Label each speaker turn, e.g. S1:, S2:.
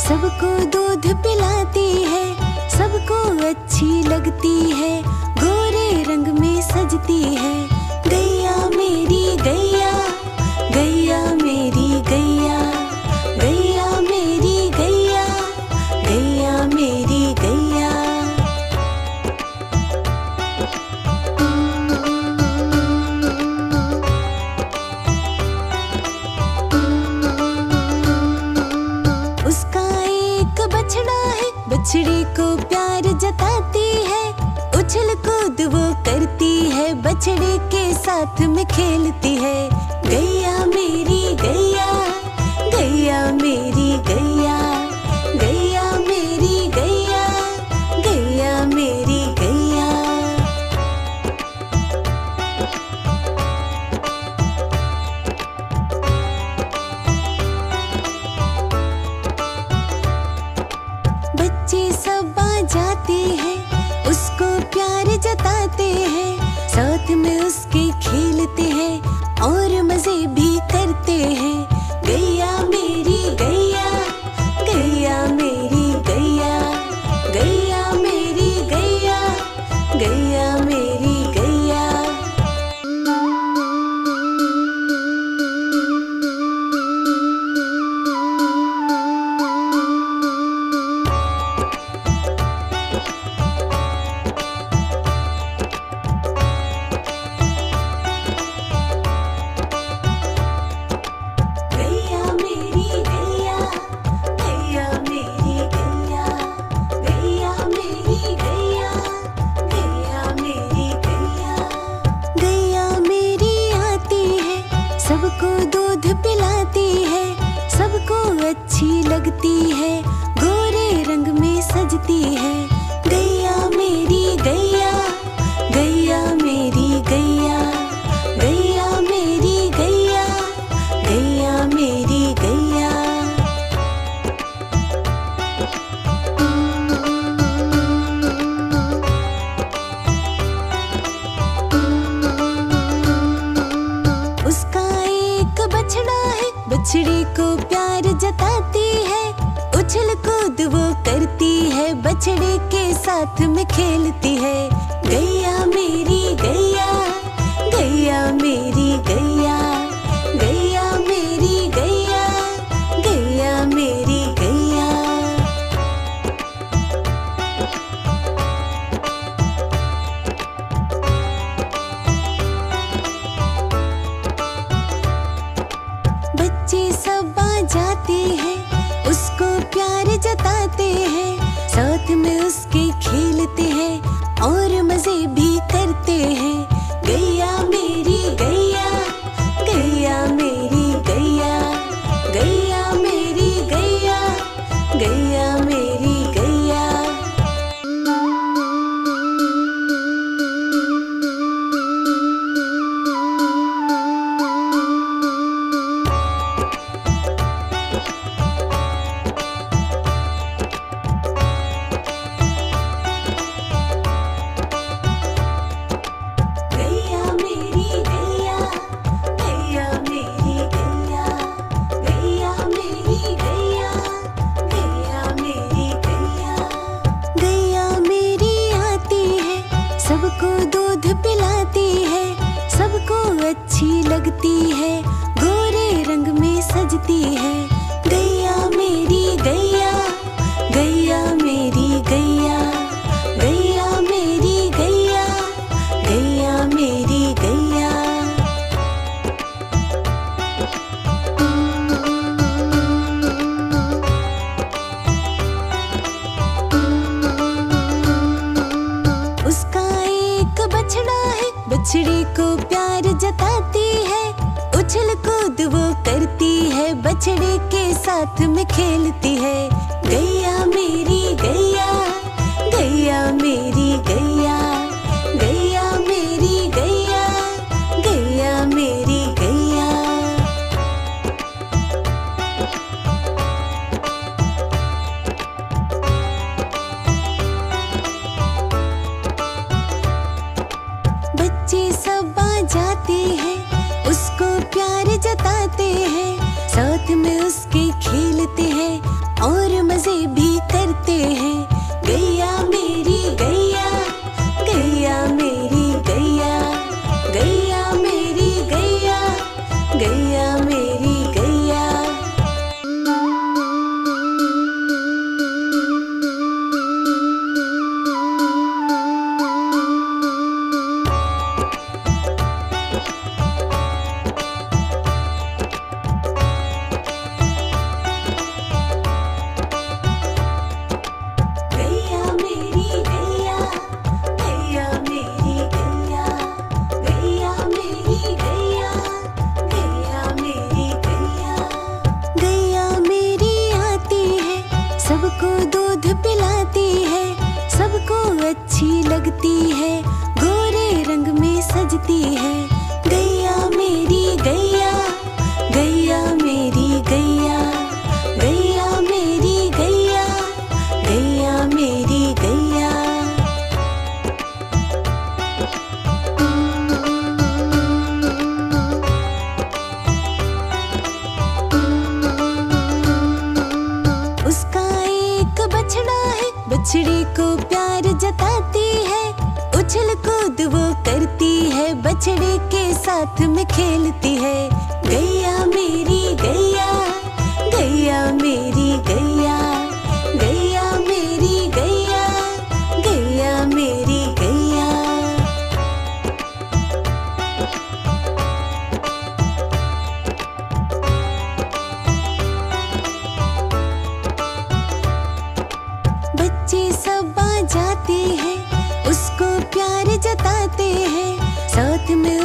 S1: सबको दूध पिलाती है, सबको अच्छी लगती है, गोरे रंग में सजती है। गैया मेरी गैया, गैया मेरी गैया, गैया मेरी गैया, गैया मेरी गैया। उसका एक बछड़ा है, बछड़े को प्यार जताती है, उछल कूद वो करती है, बछड़े के साथ में खेलती है। गैया मेरी गैया, गैया मेरी गैया, गैया मेरी गैया, गैया मेरी गैया। बच्चे सब आ जाते हैं, उसको प्यार जताते हैं, साथ में उसके खेलते हैं और मजे भी करते हैं। गैया मेरी गैया, गैया मेरी गैया, गैया मेरी गैया, गैया मेरी गैया। गैया मेरी गैया, गैया मेरी गैया, गैया मेरी गैया, गैया मेरी गैया। गैया मेरी आती है, सबको दूध पिलाती है, सबको अच्छी लगती है, गोरे रंग में सजती है। गैया मेरी गैया, गैया मेरी गैया, गैया मेरी गैया, गैया मेरी गैया। उसका एक बछड़ा है, बछड़े को प्यार जताती है, उछल कूद वो करती है, बछड़े के साथ में खेलती है। गैया मेरी गैया, गैया मेरी गैया, गैया मेरी गैया, गैया मेरी गैया। बच्चे सब आ जाते हैं, उसको प्यार जताते हैं, साथ में उसके खेलते हैं और मजे भी करते हैं। गैया मेरी गैया, गैया मेरी गैया, गैया मेरी गैया, गैया मेरी गैया। गैया मेरी गैया, गैया मेरी गैया, गैया मेरी गैया, गैया मेरी गैया। गैया मेरी आती है, सबको दूध पिलाती है, सबको अच्छी लगती है, गोरे रंग में सजती है। गैया मेरी गैया, गैया मेरी गैया, गैया मेरी गैया, गैया मेरी गैया। उसका एक बछड़ा है, बछड़े को प्यार जताती है, उछल कूद वो करती है, बछड़े के साथ में खेलती है। गैया मेरी गैया, गैया मेरी गैया, गैया मेरी गैया, गैया मेरी गैया। बच्चे सब आ जाते हैं, उसको प्यार जताते हैं, साथ में उसके खेलते हैं और मजे भी करते हैं। गैया मेरी गैया, गैया मेरी गैया, गैया मेरी गैया, गैया मेरी गैया। गैया मेरी गैया, गैया मेरी गैया, गैया मेरी गैया, गैया मेरी गैया। गैया मेरी आती है, सबको दूध पिलाती है, सबको अच्छी लगती है, गोरे रंग में सजती है। गैया मेरी गैया, गैया मेरी गैया, गैया मेरी गैया, गैया मेरी गैया। उसका एक बछड़ा है, बछड़े को प्यार जताती है, उछल कूद वो करती है, बछड़े के साथ में खेलती है। गैया मेरी गैया, गैया मेरी गैया, गैया मेरी गैया, गैया मेरी गैया। बच्चे सब आ जाते हैं, उसको प्यार जताते हैं, साथ में